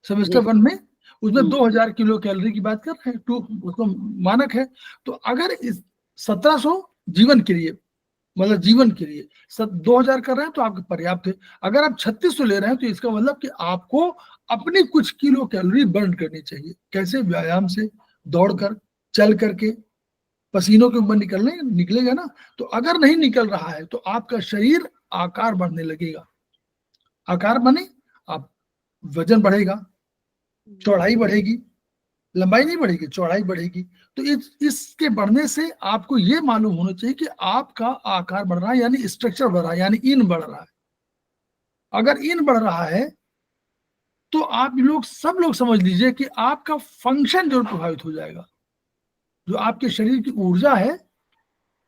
[SPEAKER 1] सेमेस्टर 1 में, उसमें 2000 किलो कैलोरी की बात कर रहे हैं, टू उसको मानक है। तो अगर इस 1700 जीवन के लिए, मतलब जीवन के लिए 2000 कर रहे हैं तो आपके पर्याप्त है। अगर आप 3600 ले रहे हैं तो इसका मतलब कि आपको अपनी कुछ किलो कैलोरी बर्न करनी चाहिए। कैसे? व्यायाम से, दौड़कर, चल करके, पसीनों के ऊपर निकलेगा ना। तो अगर नहीं निकल रहा है तो आपका शरीर आकार बढ़ने लगेगा। आकार बने, आप वजन बढ़ेगा, चौड़ाई बढ़ेगी, लंबाई नहीं बढ़ेगी, चौड़ाई बढ़ेगी। तो इसके बढ़ने से आपको ये मालूम होना चाहिए कि आपका आकार बढ़ रहा है, यानी स्ट्रक्चर बढ़ रहा है, यानी इन बढ़ रहा है। अगर इन बढ़ रहा है तो आप लोग सब लोग समझ लीजिए कि आपका फंक्शन जो प्रभावित हो जाएगा। जो आपके शरीर की ऊर्जा है,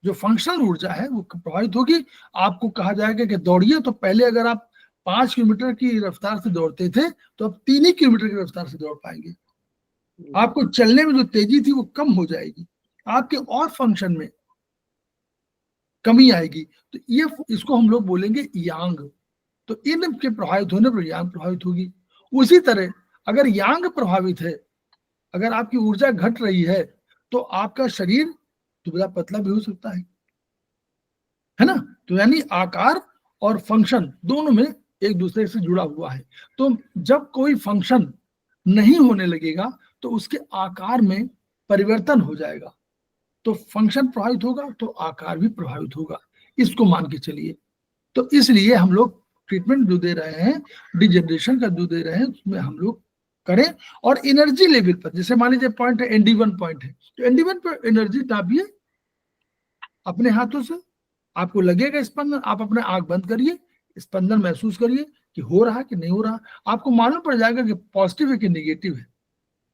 [SPEAKER 1] जो फंक्शनल ऊर्जा है वो प्रभावित होगी। आपको कहा जाएगा कि दौड़िए, तो पहले अगर आप 5 किलोमीटर की रफ्तार से दौड़ते थे तो अब 3 ही किलोमीटर की रफ्तार से दौड़ पाएंगे। आपको चलने में जो तेजी थी वो कम हो जाएगी, आपके और फंक्शन में कमी आएगी। तो ये इसको हम लोग बोलेंगे यांग। तो इन के प्रभावित होने पर यांग प्रभावित होगी। उसी तरह अगर यांग प्रभावित है, अगर आपकी ऊर्जा घट रही है तो आपका शरीर दुबला पतला भी हो सकता है ना। तो यानी आकार और फंक्शन दोनों में एक दूसरे से जुड़ा हुआ है। तो जब कोई फंक्शन नहीं होने लगेगा तो उसके आकार में परिवर्तन हो जाएगा। तो फंक्शन प्रभावित होगा तो आकार भी प्रभावित होगा, इसको मान के चलिए। तो इसलिए हम लोग ट्रीटमेंट जो दे रहे हैं, डिजेनरेशन का जो दे रहे हैं, उसमें हम लोग करें। और एनर्जी लेवल पर, जैसे मान लीजिए पॉइंट है ND1 पॉइंट है, तो ND1 पर एनर्जी नापिए अपने हाथों से। आपको लगेगा स्पंदन, आप अपने आंख बंद करिए, स्पंदन महसूस करिए कि हो रहा है कि नहीं हो रहा। आपको मालूम पड़ जाएगा कि पॉजिटिव है कि नेगेटिव है।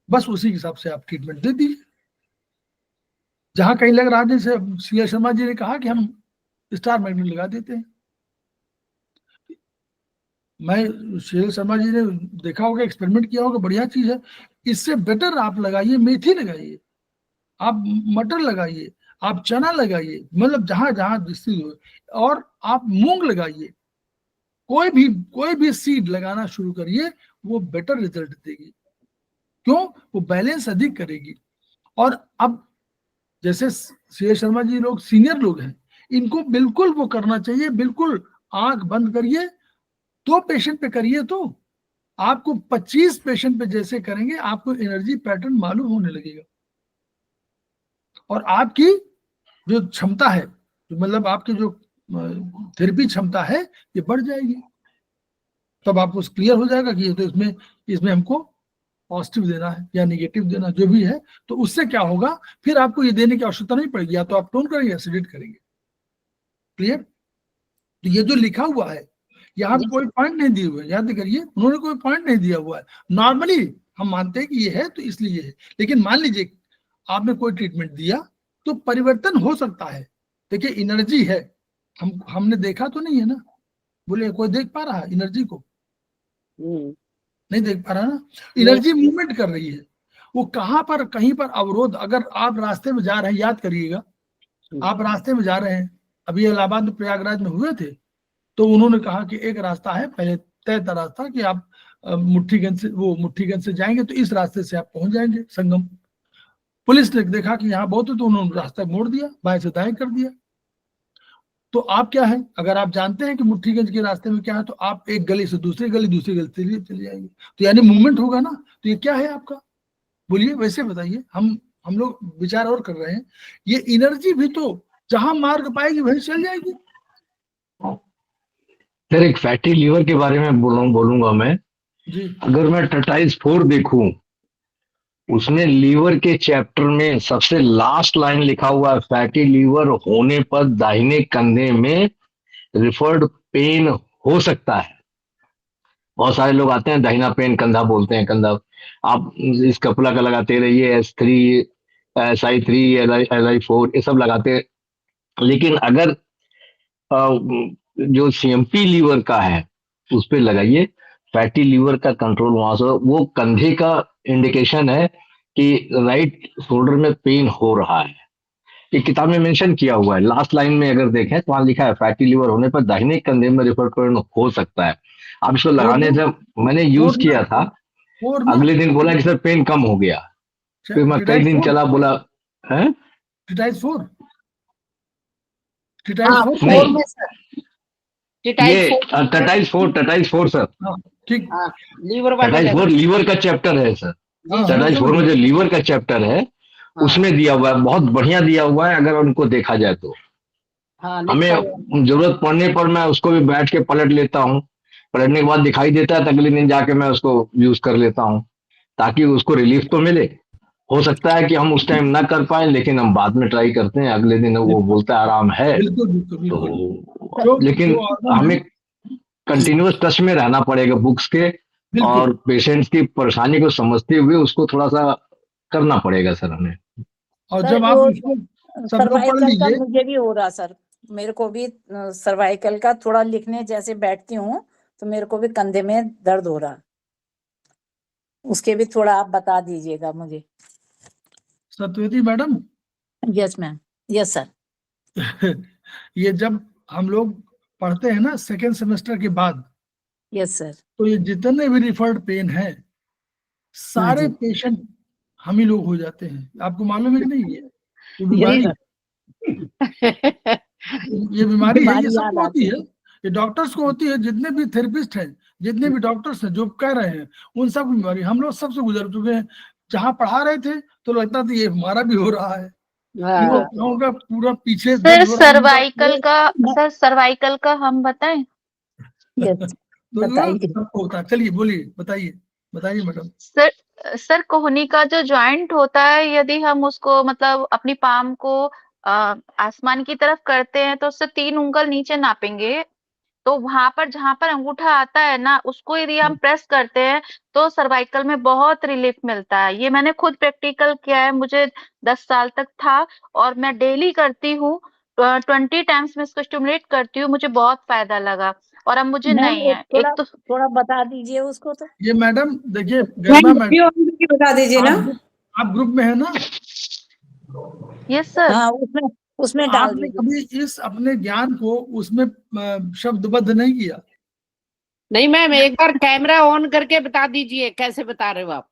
[SPEAKER 1] बस उसी हिसाब से आप ट्रीटमेंट दे दीजिए। जहां कहीं लग रहा है, जैसे CL शर्मा जी ने कहा कि हम स्टार मैग्नेट लगा देते हैं, मैं CL शर्मा जी ने देखा होगा, एक्सपेरिमेंट किया होगा, बढ़िया चीज है। इससे बेटर आप लगाइए, मेथी लगाइए, आप मटर लगाइए, आप चना लगाइए, मतलब जहां जहां जिससे हो, और आप मूंग लगाइए। कोई भी सीड लगाना शुरू करिए, वो बेटर रिजल्ट देगी। क्यों? वो बैलेंस अधिक करेगी। और अब जैसे CL शर्मा जी लोग सीनियर लोग हैं, इनको बिल्कुल वो करना चाहिए। बिल्कुल आंख बंद करिए, 2 पेशेंट पे करिए, तो आपको 25 पेशेंट पे जैसे करेंगे आपको एनर्जी पैटर्न मालूम होने लगेगा। और आपकी जो क्षमता है, जो मतलब आपकी जो थेरेपी क्षमता है, ये बढ़ जाएगी। तब आपको क्लियर हो जाएगा कि ये तो इसमें हमको पॉजिटिव देना है या नेगेटिव देना, जो भी है। तो उससे क्या होगा, फिर आपको ये देने की आवश्यकता नहीं पड़ेगी, या तो आप टोन करेंगे या सेडेट करेंगे। क्लियर? तो ये जो लिखा हुआ है, यहाँ पे कोई पॉइंट नहीं दिए हुए, याद करिए, उन्होंने कोई पॉइंट नहीं दिया हुआ है। नॉर्मली हम मानते हैं कि ये है तो इसलिए ये है, लेकिन मान लीजिए आपने कोई ट्रीटमेंट दिया तो परिवर्तन हो सकता है। देखिए एनर्जी है, हमने देखा तो नहीं है ना, बोले कोई देख पा रहा है एनर्जी को? नहीं देख पा रहा ना। एनर्जी मूवमेंट कर रही है, वो कहां पर, कहीं पर अवरोध। अगर आप रास्ते में जा रहे हैं, याद करिएगा, आप रास्ते में जा रहे हैं, अभी इलाहाबाद में प्रयागराज में हुए थे, तो उन्होंने कहा कि एक रास्ता है पहले तय रास्ता कि आप मुट्ठीगंज से जाएंगे तो इस रास्ते से आप पहुंच जाएंगे संगम। पुलिस ने देखा कि यहाँ बहुत है तो उन्होंने रास्ता मोड़ दिया, बाएं से दाएं कर दिया। तो आप क्या है, अगर आप जानते हैं कि मुट्ठीगंज के रास्ते में क्या है, तो आप एक गली से दूसरी गली से चले जाएंगे, तो यानी मूवमेंट होगा ना। तो ये क्या है आपका, बोलिए, वैसे बताइए। हम लोग विचार और कर रहे हैं, ये एनर्जी भी तो जहां मार्ग पाएगी वहीं चल जाएगी।
[SPEAKER 6] फिर एक फैटी लीवर के बारे में बोलूंगा मैं
[SPEAKER 1] जी।
[SPEAKER 6] अगर मैं टटाइज 4 देखूं, उसमें लीवर के चैप्टर में सबसे लास्ट लाइन लिखा हुआ है, फैटी लीवर होने पर दाहिने कंधे में रिफर्ड पेन हो सकता है। बहुत सारे लोग आते हैं दाहिना पेन कंधा बोलते हैं, कंधा। आप इस कपड़ा का लगाते रहिए, S3, SI3, LI4, ये सब लगाते। लेकिन अगर जो CMP लीवर का है उस पे लगाइए। फैटी लीवर का कंट्रोल वहां से, वो कंधे का इंडिकेशन है कि राइट शोल्डर में पेन हो रहा है। ये किताब में मेंशन किया हुआ है, लास्ट लाइन में अगर देखें तो वहां लिखा है फैटी लीवर होने पर दाहिने कंधे में रिफर पेन हो सकता है। अब इसको लगाने जब मैंने यूज
[SPEAKER 1] फोर
[SPEAKER 6] किया था,
[SPEAKER 1] फोर ना
[SPEAKER 6] अगले दिन बोला कि सर पेन कम हो गया। फिर मैं कई दिन चला, बोला है
[SPEAKER 1] टिटाइज 4
[SPEAKER 5] हाँ,
[SPEAKER 1] टिटाइज 4
[SPEAKER 5] फोर
[SPEAKER 6] नहीं,
[SPEAKER 5] में सर,
[SPEAKER 6] ये
[SPEAKER 5] टाइप 4
[SPEAKER 6] टटाइज 4 सर,
[SPEAKER 1] हाँ ठीक
[SPEAKER 5] हाँ, लीवर वाले
[SPEAKER 6] टटाइज 4
[SPEAKER 5] लगा।
[SPEAKER 6] लीवर का चैप्टर है सर।
[SPEAKER 1] हाँ
[SPEAKER 6] टटाइज 4 में जो लीवर का चैप्टर है
[SPEAKER 5] हाँ,
[SPEAKER 6] उसमें दिया हुआ है, बहुत बढ़िया दिया हुआ है अगर उनको देखा जाए तो।
[SPEAKER 5] हाँ, लिखा हुआ।
[SPEAKER 6] हमें जरूरत पड़ने पर मैं उसको भी बैठ के पलट लेता हूँ, पलटने के बाद दिखाई देता है तो अगले दिन जाके मैं उसको यूज कर लेता हूँ, ताकि उसको रिलीफ तो मिले। हो सकता है कि हम उस टाइम ना कर पाए, लेकिन हम बाद में ट्राई करते हैं, अगले दिन वो बोलता है आराम है।
[SPEAKER 1] बिल्कुल बिल्कुल बिल्कुल
[SPEAKER 6] तो लेकिन
[SPEAKER 1] जो ऑर्गन
[SPEAKER 6] हमें
[SPEAKER 1] है
[SPEAKER 6] कंटिन्यूअस टच में रहना पड़ेगा बुक्स के,
[SPEAKER 1] बिल्कुल
[SPEAKER 6] और पेशेंट्स की परेशानी को समझते हुए उसको थोड़ा सा करना पड़ेगा सर हमें।
[SPEAKER 1] और
[SPEAKER 7] सर
[SPEAKER 1] जब आप
[SPEAKER 7] वो
[SPEAKER 1] इसको सब लोग पढ़
[SPEAKER 7] सर्वाइकल का
[SPEAKER 1] लीजिए।
[SPEAKER 7] मुझे भी हो रहा सर, मेरे को भी सर्वाइकल का थोड़ा लिखने जैसे बैठती हूँ तो मेरे को भी कंधे में दर्द हो रहा, उसके भी थोड़ा आप बता दीजिएगा मुझे।
[SPEAKER 1] Satvati madam
[SPEAKER 7] yes ma'am, yes sir,
[SPEAKER 1] ये जब हम लोग पढ़ते हैं ना सेकेंड सेमेस्टर के बाद,
[SPEAKER 7] यस सर।
[SPEAKER 1] तो ये जितने भी रिफर्ड पेन है
[SPEAKER 7] हाँ
[SPEAKER 1] सारे
[SPEAKER 7] जी,
[SPEAKER 1] पेशेंट हम ही लोग हो जाते हैं। आपको मालूम है कि नहीं? ये
[SPEAKER 7] यस
[SPEAKER 1] बीमारी
[SPEAKER 7] सर,
[SPEAKER 1] ये बीमारी है, ये
[SPEAKER 7] बीमारी याद
[SPEAKER 1] सबको होती
[SPEAKER 7] आती
[SPEAKER 1] है। ये डॉक्टर्स को होती है, जितने भी थेरेपिस्ट हैं, जितने भी डॉक्टर्स हैं जो कह रहे हैं, उन सब की बीमारी हम लोग सबसे गुजर चुके हैं। जहाँ पढ़ा रहे थे तो लगता था ये हमारा भी हो रहा है, इनको
[SPEAKER 5] हाँ,
[SPEAKER 1] पाँव का पूरा पीछे
[SPEAKER 4] सर
[SPEAKER 1] दर्द हो रहा है, इनका
[SPEAKER 4] सर्वाइकल का हम बताएं।
[SPEAKER 7] यस,
[SPEAKER 1] तो ये
[SPEAKER 7] बताइए।
[SPEAKER 1] सबको होता है। चलिए बोलिए, बताइए बताइए मैडम।
[SPEAKER 4] सर कोहनी का जो जॉइंट होता है, यदि हम उसको मतलब अपनी पाम को आसमान की तरफ करते हैं तो उससे 3 उंगल नीचे नापेंगे, तो वहां पर जहां पर अंगूठा आता है ना, उसको यदि हम प्रेस करते हैं तो सर्वाइकल में बहुत रिलीफ मिलता है। ये मैंने खुद प्रैक्टिकल किया है, मुझे 10 साल तक था और मैं डेली करती हूँ। 20 टाइम्स में इसको स्टिमुलेट करती हूँ, मुझे बहुत फायदा लगा और अब मुझे
[SPEAKER 7] मैम
[SPEAKER 4] नहीं है। एक
[SPEAKER 7] थोड़ा
[SPEAKER 4] तो
[SPEAKER 7] थोड़ा बता दीजिए उसको तो।
[SPEAKER 1] ये मैडम देखिए,
[SPEAKER 2] ma'am
[SPEAKER 1] Garima madam,
[SPEAKER 2] video on करके बता दीजिए ना।
[SPEAKER 1] आप ग्रुप में है ना?
[SPEAKER 4] Yes sir.
[SPEAKER 7] हाँ, उसमें
[SPEAKER 1] तो
[SPEAKER 7] उसमें डाल
[SPEAKER 1] आपने
[SPEAKER 7] दीजिए।
[SPEAKER 1] कभी इस अपने ज्ञान को उसमें शब्दबद्ध नहीं किया?
[SPEAKER 5] नहीं मैम, एक बार कैमरा ऑन करके बता दीजिए कैसे बता रहे हो आप।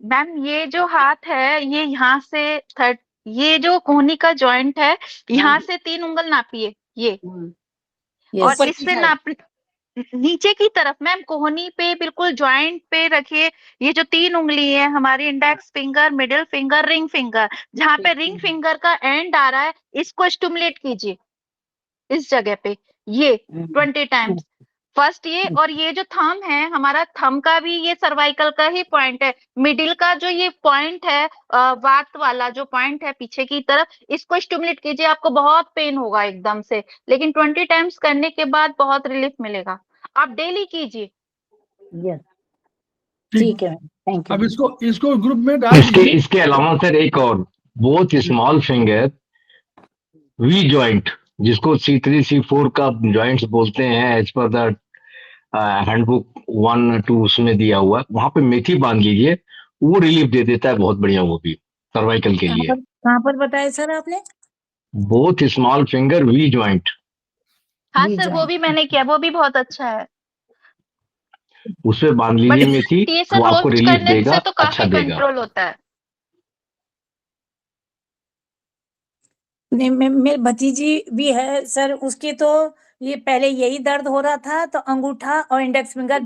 [SPEAKER 4] मैम ये जो हाथ है, ये यहाँ से ये जो कोहनी का जॉइंट है, यहाँ से 3 उंगल नापिए ये, और
[SPEAKER 7] यस,
[SPEAKER 5] ऊपर की
[SPEAKER 4] इससे
[SPEAKER 5] साइड।
[SPEAKER 4] नाप नीचे की तरफ मैम, कोहनी पे बिल्कुल जॉइंट पे रखिए। ये जो 3 उंगली है हमारी, index finger, middle finger, ring finger, जहाँ पे रिंग फिंगर का एंड आ रहा है, इसको स्टिमुलेट कीजिए इस जगह पे, ये 20 टाइम्स फर्स्ट ये। और ये जो थंब है हमारा, थंब का भी ये सर्वाइकल का ही पॉइंट है। मिडिल का जो ये पॉइंट है, वात वाला जो पॉइंट है पीछे की तरफ, इसको स्टिमुलेट कीजिए। आपको बहुत पेन होगा एकदम से, लेकिन 20 टाइम्स करने के बाद बहुत रिलीफ मिलेगा। आप डेली कीजिए।
[SPEAKER 7] यस,
[SPEAKER 1] ठीक,
[SPEAKER 7] ठीक है मैम, थैंक यू।
[SPEAKER 1] अब इसको इसको ग्रुप में डाल
[SPEAKER 6] इसके
[SPEAKER 1] दीजिए।
[SPEAKER 6] इसके अलावा सर एक और, both small finger V joint, जिसको C3 C4 का जॉइंट्स बोलते हैं, एज पर द हैंडबुक 1-2 उसमें दिया हुआ है, वहां पे मेथी बांध लीजिए, वो रिलीफ दे देता है बहुत बढ़िया, वो भी सर्वाइकल के लिए।
[SPEAKER 7] कहाँ पर बताया सर आपने?
[SPEAKER 6] Both small finger V joint,
[SPEAKER 4] हाँ
[SPEAKER 7] वी
[SPEAKER 4] सर, वो
[SPEAKER 7] जॉइंट,
[SPEAKER 4] भी मैंने किया, वो भी बहुत अच्छा है।
[SPEAKER 6] उसमें बांध
[SPEAKER 4] बट
[SPEAKER 6] लीजिए मेथी,
[SPEAKER 4] ये
[SPEAKER 6] वो
[SPEAKER 4] सर
[SPEAKER 6] आपको
[SPEAKER 4] रोज
[SPEAKER 6] रिलीफ
[SPEAKER 4] करने
[SPEAKER 6] देगा,
[SPEAKER 4] से तो
[SPEAKER 6] अच्छा
[SPEAKER 4] काफी
[SPEAKER 6] देगा।
[SPEAKER 4] कंट्रोल होता है।
[SPEAKER 7] नहीं मेरी भतीजी भी है सर, उसकी तो ये पहले यही दर्द हो रहा था तो अंगूठा और इंडेक्स फिंगर